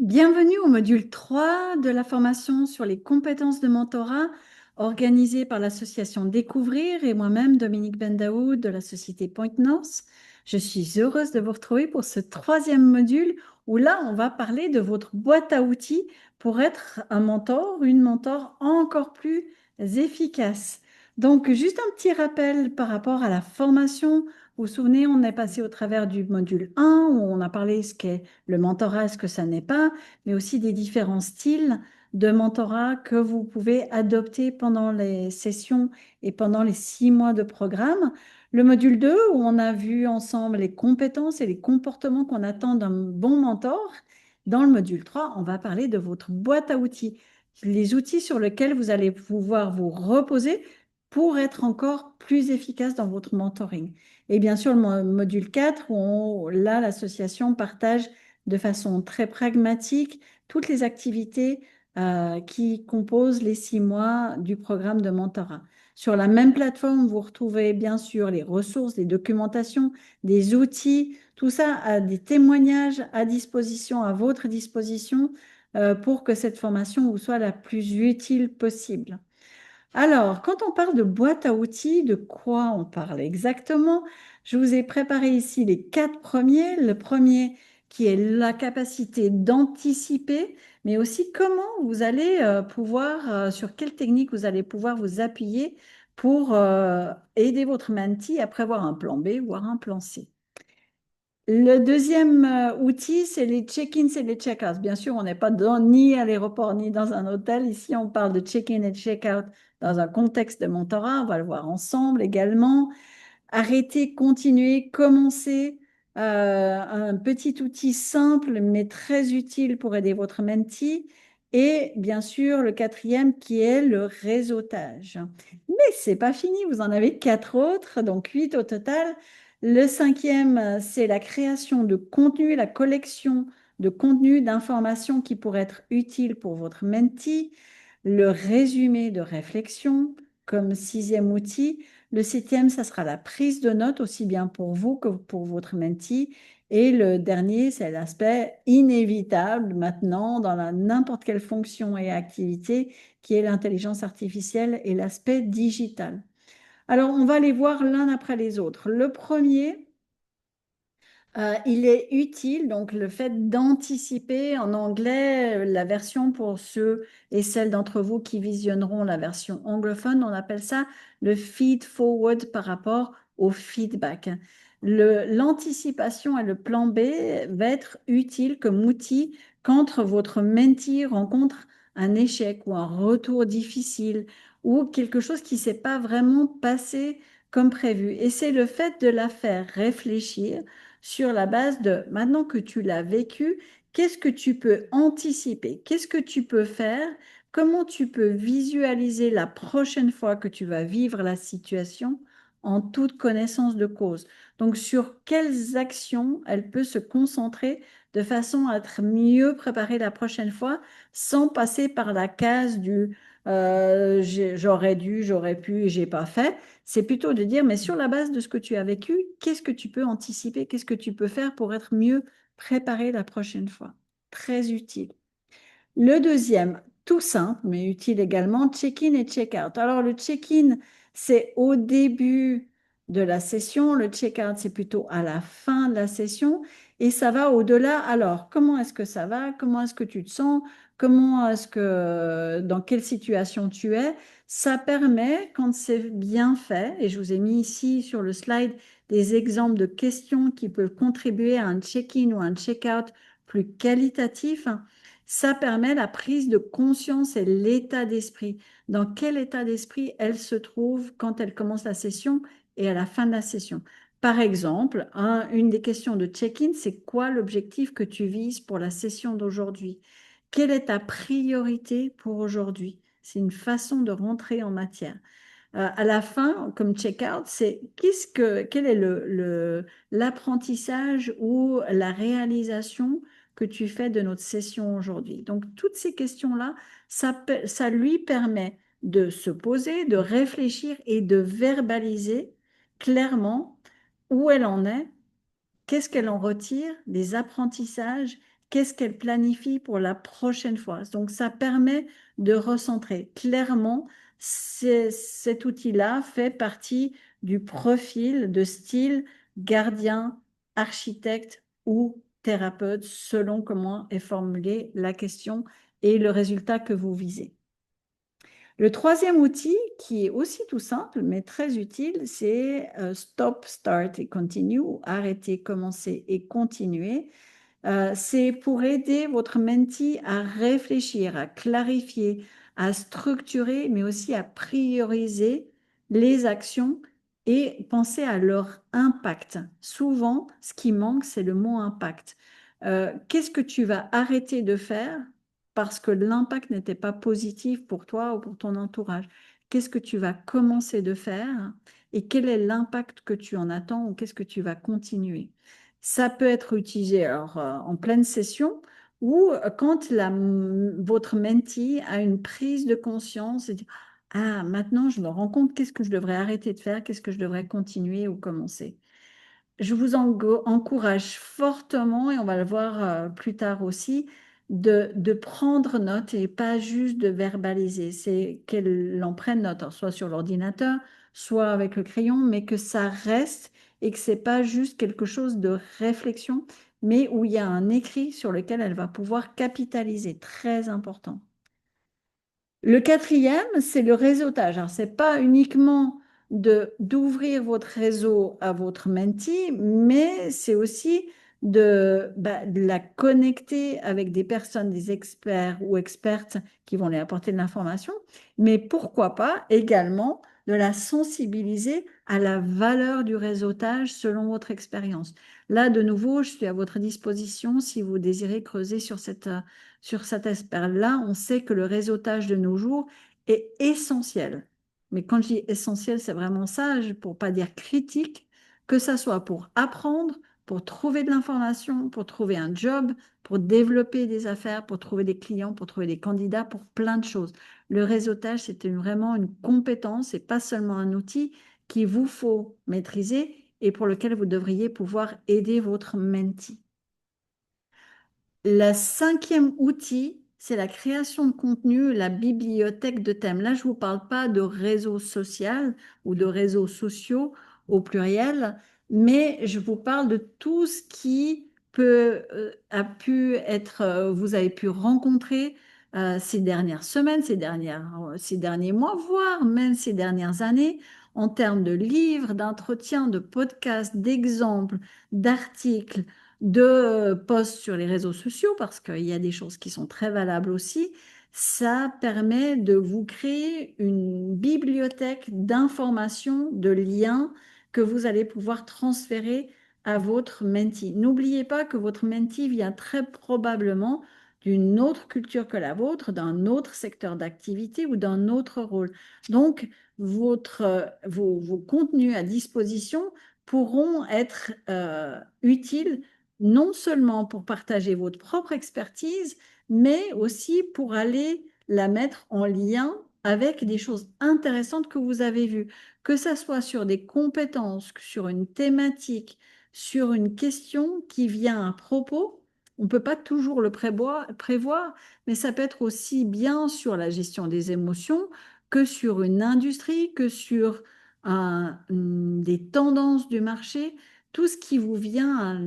Bienvenue au module 3 de la formation sur les compétences de mentorat organisée par l'association Découvrir et moi-même, Dominique Bendaoud de la société Point North. Je suis heureuse de vous retrouver pour ce troisième module où là, on va parler de votre boîte à outils pour être un mentor, une mentor encore plus efficace. Donc, juste un petit rappel par rapport à la formation. Vous vous souvenez, on est passé au travers du module 1 où on a parlé ce qu'est le mentorat, ce que ça n'est pas, mais aussi des différents styles de mentorat que vous pouvez adopter pendant les sessions et pendant les 6 mois de programme. Le module 2, où on a vu ensemble les compétences et les comportements qu'on attend d'un bon mentor. Dans le module 3, on va parler de votre boîte à outils, les outils sur lesquels vous allez pouvoir vous reposer pour être encore plus efficace dans votre mentoring. Et bien sûr, le module 4, où là, l'association partage de façon très pragmatique toutes les activités qui composent les 6 mois du programme de mentorat. Sur la même plateforme, vous retrouvez bien sûr les ressources, les documentations, des outils, tout ça a des témoignages à disposition, à votre disposition, pour que cette formation vous soit la plus utile possible. Alors, quand on parle de boîte à outils, de quoi on parle exactement? Je vous ai préparé ici les 4 premiers. Le premier qui est la capacité d'anticiper, mais aussi comment vous allez pouvoir, sur quelle technique vous allez pouvoir vous appuyer pour aider votre mentee à prévoir un plan B, voire un plan C. Le deuxième outil, c'est les check-ins et les check-outs. Bien sûr, on n'est pas ni à l'aéroport ni dans un hôtel. Ici, on parle de check-in et de check-out dans un contexte de mentorat. On va le voir ensemble également. Arrêter, continuer, commencer. Un petit outil simple mais très utile pour aider votre mentee. Et bien sûr, le quatrième qui est le réseautage. Mais c'est pas fini, vous en avez 4 autres, donc 8 au total. Le cinquième, c'est la création de contenu, la collection de contenu, d'informations qui pourraient être utiles pour votre mentee. Le résumé de réflexion comme 6e outil. Le 7e, ça sera la prise de notes, aussi bien pour vous que pour votre mentee. Et le dernier, c'est l'aspect inévitable maintenant dans n'importe quelle fonction et activité, qui est l'intelligence artificielle et l'aspect digital. Alors, on va les voir l'un après les autres. Le premier, il est utile, donc le fait d'anticiper en anglais la version pour ceux et celles d'entre vous qui visionneront la version anglophone, on appelle ça le feed forward par rapport au feedback. L'anticipation et le plan B va être utile comme outil quand votre mentee rencontre un échec ou un retour difficile ou quelque chose qui ne s'est pas vraiment passé comme prévu. Et c'est le fait de la faire réfléchir sur la base de maintenant que tu l'as vécu, qu'est-ce que tu peux anticiper? Qu'est-ce que tu peux faire? Comment tu peux visualiser la prochaine fois que tu vas vivre la situation en toute connaissance de cause? Donc, sur quelles actions elle peut se concentrer de façon à être mieux préparée la prochaine fois sans passer par la case du j'aurais dû, j'aurais pu et j'ai pas fait. C'est plutôt de dire, mais sur la base de ce que tu as vécu, qu'est-ce que tu peux anticiper, qu'est-ce que tu peux faire pour être mieux préparé la prochaine fois. Très utile. Le deuxième, tout simple, mais utile également, check-in et check-out. Alors, le check-in, c'est au début de la session. Le check-out, c'est plutôt à la fin de la session. Et ça va au-delà. Alors, comment est-ce que ça va? Comment est-ce que tu te sens? Comment est-ce que, dans quelle situation tu es? Ça permet, quand c'est bien fait, et je vous ai mis ici sur le slide des exemples de questions qui peuvent contribuer à un check-in ou un check-out plus qualitatif, ça permet la prise de conscience et l'état d'esprit. Dans quel état d'esprit elle se trouve quand elle commence la session et à la fin de la session. Par exemple, une des questions de check-in, c'est quoi l'objectif que tu vises pour la session d'aujourd'hui? Quelle est ta priorité pour aujourd'hui? C'est une façon de rentrer en matière. À la fin, comme check-out, c'est quel est l'apprentissage ou la réalisation que tu fais de notre session aujourd'hui. Donc, toutes ces questions-là, ça lui permet de se poser, de réfléchir et de verbaliser clairement où elle en est, qu'est-ce qu'elle en retire, des apprentissages qu'est-ce qu'elle planifie pour la prochaine fois. Donc, ça permet de recentrer. Clairement, cet outil-là fait partie du profil de style gardien, architecte ou thérapeute, selon comment est formulée la question et le résultat que vous visez. Le troisième outil, qui est aussi tout simple, mais très utile, c'est Stop, Start et Continue, arrêter, commencer et continuer. C'est pour aider votre mentee à réfléchir, à clarifier, à structurer, mais aussi à prioriser les actions et penser à leur impact. Souvent, ce qui manque, c'est le mot impact. Qu'est-ce que tu vas arrêter de faire parce que l'impact n'était pas positif pour toi ou pour ton entourage? Qu'est-ce que tu vas commencer de faire et quel est l'impact que tu en attends ou qu'est-ce que tu vas continuer? Ça peut être utilisé alors, en pleine session ou quand votre mentee a une prise de conscience et dit, ah, maintenant je me rends compte qu'est-ce que je devrais arrêter de faire, qu'est-ce que je devrais continuer ou commencer. Je vous encourage fortement, et on va le voir plus tard aussi, de prendre note et pas juste de verbaliser. C'est qu'elle en prenne note, alors, soit sur l'ordinateur, soit avec le crayon, mais que ça reste et que c'est pas juste quelque chose de réflexion, mais où il y a un écrit sur lequel elle va pouvoir capitaliser. Très important. Le quatrième, c'est le réseautage. Alors, ce n'est pas uniquement d'ouvrir votre réseau à votre mentee, mais c'est aussi de la connecter avec des personnes, des experts ou expertes qui vont lui apporter de l'information, mais pourquoi pas également de la sensibiliser à la valeur du réseautage selon votre expérience. Là, de nouveau, je suis à votre disposition si vous désirez creuser sur cet aspect-là. On sait que le réseautage de nos jours est essentiel. Mais quand je dis essentiel, c'est vraiment ça, pour ne pas dire critique, que ça soit pour apprendre, pour trouver de l'information, pour trouver un job, pour développer des affaires, pour trouver des clients, pour trouver des candidats, pour plein de choses. Le réseautage, c'est vraiment une compétence et pas seulement un outil qu'il vous faut maîtriser et pour lequel vous devriez pouvoir aider votre mentee. Le cinquième outil, c'est la création de contenu, la bibliothèque de thèmes. Là, je ne vous parle pas de réseau social ou de réseaux sociaux au pluriel, mais je vous parle de tout ce qui a pu être, vous avez pu rencontrer ces dernières semaines, ces derniers mois, voire même ces dernières années, en termes de livres, d'entretiens, de podcasts, d'exemples, d'articles de posts sur les réseaux sociaux, parce qu'il y a des choses qui sont très valables aussi, ça permet de vous créer une bibliothèque d'informations, de liens que vous allez pouvoir transférer à votre mentee. N'oubliez pas que votre mentee vient très probablement d'une autre culture que la vôtre, d'un autre secteur d'activité ou d'un autre rôle. Donc, vos contenus à disposition pourront être utiles non seulement pour partager votre propre expertise, mais aussi pour aller la mettre en lien avec des choses intéressantes que vous avez vues, que ce soit sur des compétences, sur une thématique, sur une question qui vient à propos. On ne peut pas toujours le prévoir, mais ça peut être aussi bien sur la gestion des émotions que sur une industrie, que sur des tendances du marché, tout ce qui vous vient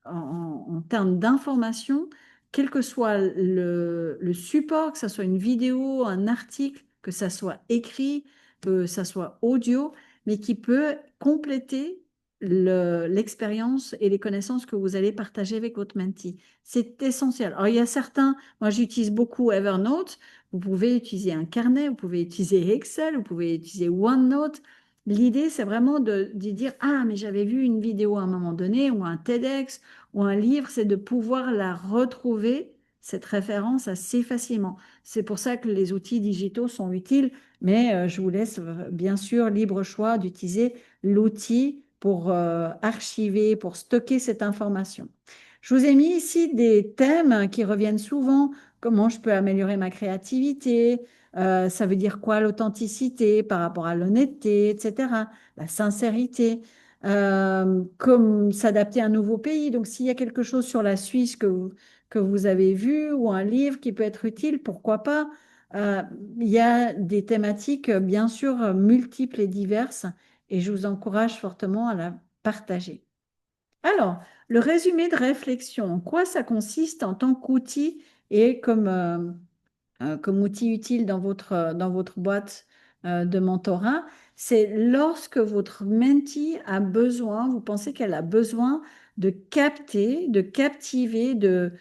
en termes d'information, quel que soit le support, que ce soit une vidéo, un article, que ça soit écrit, que ça soit audio, mais qui peut compléter l'expérience et les connaissances que vous allez partager avec votre mentee. C'est essentiel. Alors, il y a certains, moi j'utilise beaucoup Evernote, vous pouvez utiliser un carnet, vous pouvez utiliser Excel, vous pouvez utiliser OneNote. L'idée, c'est vraiment de dire, ah, mais j'avais vu une vidéo à un moment donné, ou un TEDx, ou un livre, c'est de pouvoir la retrouver, cette référence, assez facilement. C'est pour ça que les outils digitaux sont utiles, mais je vous laisse bien sûr libre choix d'utiliser l'outil pour archiver, pour stocker cette information. Je vous ai mis ici des thèmes qui reviennent souvent. Comment je peux améliorer ma créativité? Ça veut dire quoi l'authenticité par rapport à l'honnêteté, etc. La sincérité. comme s'adapter à un nouveau pays. Donc, s'il y a quelque chose sur la Suisse que vous avez vu ou un livre qui peut être utile, pourquoi pas? Euh, il y a des thématiques, bien sûr, multiples et diverses, et je vous encourage fortement à la partager. Alors, le résumé de réflexion, en quoi ça consiste en tant qu'outil et comme outil utile dans votre boîte de mentorat, c'est lorsque votre mentee a besoin, vous pensez qu'elle a besoin de capter, de captiver, de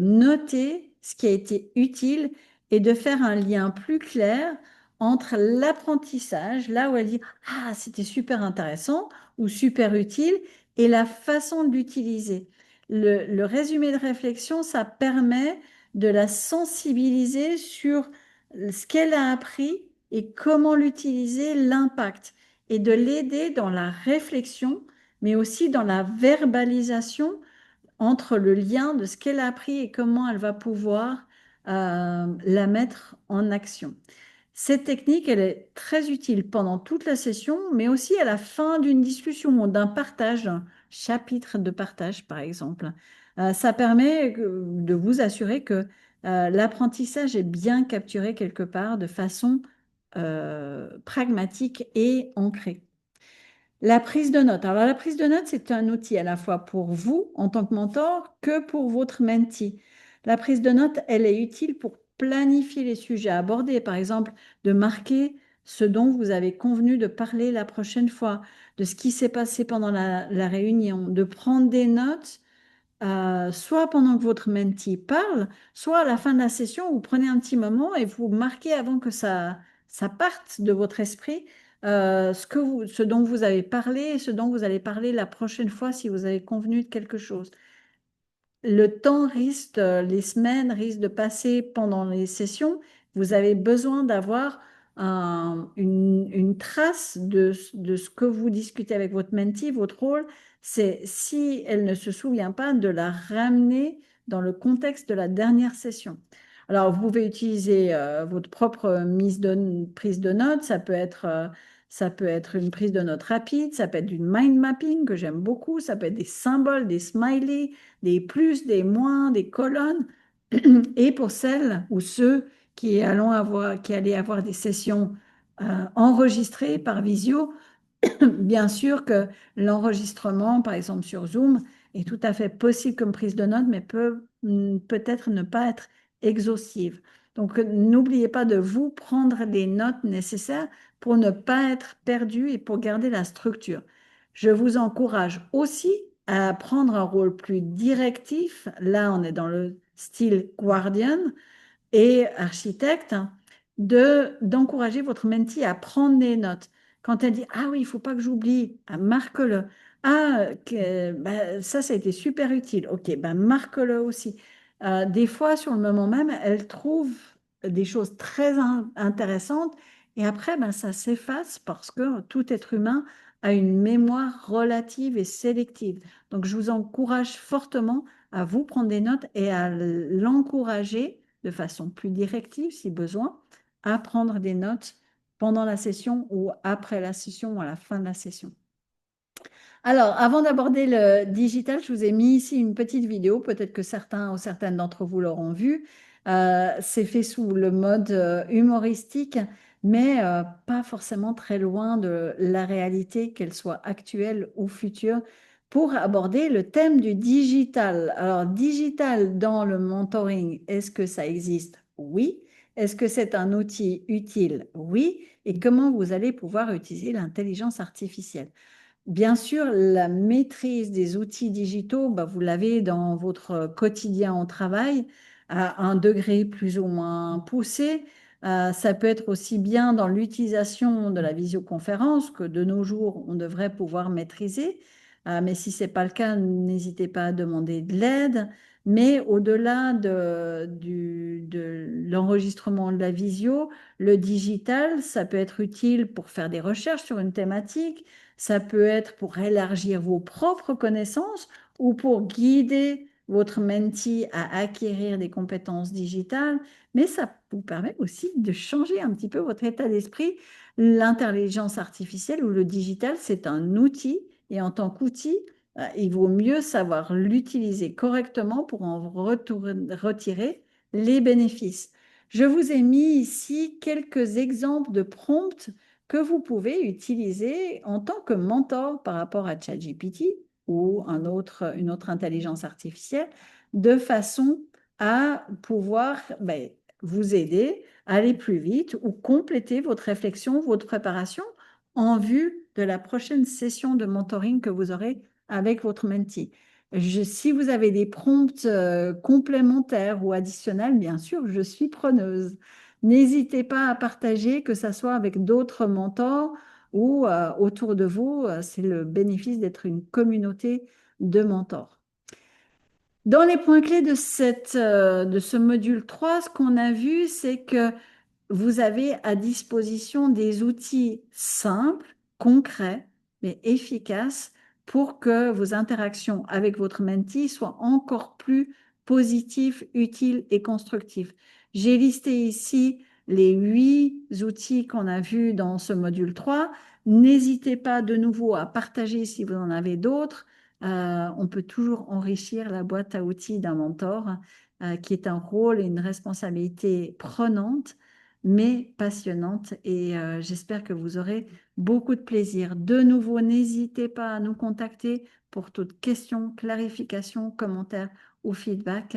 noter ce qui a été utile et de faire un lien plus clair entre l'apprentissage, là où elle dit ah, c'était super intéressant ou super utile, et la façon de l'utiliser. Le résumé de réflexion, ça permet de la sensibiliser sur ce qu'elle a appris et comment l'utiliser, l'impact, et de l'aider dans la réflexion, mais aussi dans la verbalisation entre le lien de ce qu'elle a appris et comment elle va pouvoir la mettre en action. Cette technique, elle est très utile pendant toute la session, mais aussi à la fin d'une discussion ou d'un partage, d'un chapitre de partage, par exemple. Ça permet de vous assurer que l'apprentissage est bien capturé quelque part de façon pragmatique et ancrée. La prise de notes. Alors, la prise de notes, c'est un outil à la fois pour vous en tant que mentor que pour votre mentee. La prise de notes, elle est utile pour planifier les sujets abordés. Par exemple, de marquer ce dont vous avez convenu de parler la prochaine fois, de ce qui s'est passé pendant la réunion, de prendre des notes soit pendant que votre mentee parle, soit à la fin de la session, vous prenez un petit moment et vous marquez avant que ça parte de votre esprit ce dont vous avez parlé et ce dont vous allez parler la prochaine fois si vous avez convenu de quelque chose. Le temps risque, les semaines risquent de passer pendant les sessions. Vous avez besoin d'avoir une trace de ce que vous discutez avec votre mentee. Votre rôle, c'est, si elle ne se souvient pas, de la ramener dans le contexte de la dernière session. Alors, vous pouvez utiliser votre propre prise de notes. Ça peut être une prise de notes rapide, ça peut être du mind mapping que j'aime beaucoup, ça peut être des symboles, des smileys, des plus, des moins, des colonnes. Et pour celles ou ceux qui allaient avoir des sessions enregistrées par visio, bien sûr que l'enregistrement, par exemple sur Zoom, est tout à fait possible comme prise de notes, mais peut-être ne pas être exhaustive. Donc, n'oubliez pas de vous prendre les notes nécessaires pour ne pas être perdu et pour garder la structure. Je vous encourage aussi à prendre un rôle plus directif. Là, on est dans le style guardian et architecte, d'encourager votre mentee à prendre des notes. Quand elle dit, ah oui, il ne faut pas que j'oublie, ah, marque-le. Ah, bah, ça a été super utile. Ok, bah, marque-le aussi. Des fois, sur le moment même, elle trouve des choses très intéressantes et après, ben, ça s'efface parce que tout être humain a une mémoire relative et sélective. Donc, je vous encourage fortement à vous prendre des notes et à l'encourager de façon plus directive, si besoin, à prendre des notes pendant la session ou après la session ou à la fin de la session. Alors, avant d'aborder le digital, je vous ai mis ici une petite vidéo. Peut-être que certains ou certaines d'entre vous l'auront vue. C'est fait sous le mode humoristique, mais pas forcément très loin de la réalité, qu'elle soit actuelle ou future, pour aborder le thème du digital. Alors, digital dans le mentoring, est-ce que ça existe? Oui. Est-ce que c'est un outil utile? Oui. Et comment vous allez pouvoir utiliser l'intelligence artificielle? Bien sûr, la maîtrise des outils digitaux, bah, vous l'avez dans votre quotidien au travail à un degré plus ou moins poussé. Ça peut être aussi bien dans l'utilisation de la visioconférence que de nos jours, on devrait pouvoir maîtriser. Mais si ce n'est pas le cas, n'hésitez pas à demander de l'aide. Mais au-delà de l'enregistrement de la visio, le digital, ça peut être utile pour faire des recherches sur une thématique. Ça peut être pour élargir vos propres connaissances ou pour guider votre mentee à acquérir des compétences digitales, mais ça vous permet aussi de changer un petit peu votre état d'esprit. L'intelligence artificielle ou le digital, c'est un outil Et en tant qu'outil, il vaut mieux savoir l'utiliser correctement pour en retirer les bénéfices. Je vous ai mis ici quelques exemples de prompts que vous pouvez utiliser en tant que mentor par rapport à ChatGPT ou une autre intelligence artificielle, de façon à pouvoir vous aider à aller plus vite ou compléter votre réflexion, votre préparation en vue de la prochaine session de mentoring que vous aurez avec votre mentee. Si vous avez des prompts complémentaires ou additionnels, bien sûr, je suis preneuse. N'hésitez pas à partager, que ce soit avec d'autres mentors ou autour de vous. C'est le bénéfice d'être une communauté de mentors. Dans les points clés de de ce module 3, ce qu'on a vu, c'est que vous avez à disposition des outils simples, concrets, mais efficaces pour que vos interactions avec votre mentee soient encore plus positives, utiles et constructives. J'ai listé ici les 8 outils qu'on a vus dans ce module 3. N'hésitez pas de nouveau à partager si vous en avez d'autres. On peut toujours enrichir la boîte à outils d'un mentor, qui est un rôle et une responsabilité prenante mais passionnante et j'espère que vous aurez beaucoup de plaisir. De nouveau, n'hésitez pas à nous contacter pour toute question, clarification, commentaire ou feedback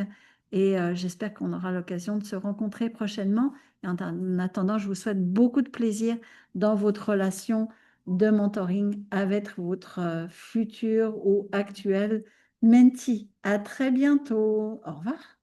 et j'espère qu'on aura l'occasion de se rencontrer prochainement. Et en attendant, je vous souhaite beaucoup de plaisir dans votre relation de mentoring avec votre futur ou actuel mentee. À très bientôt. Au revoir.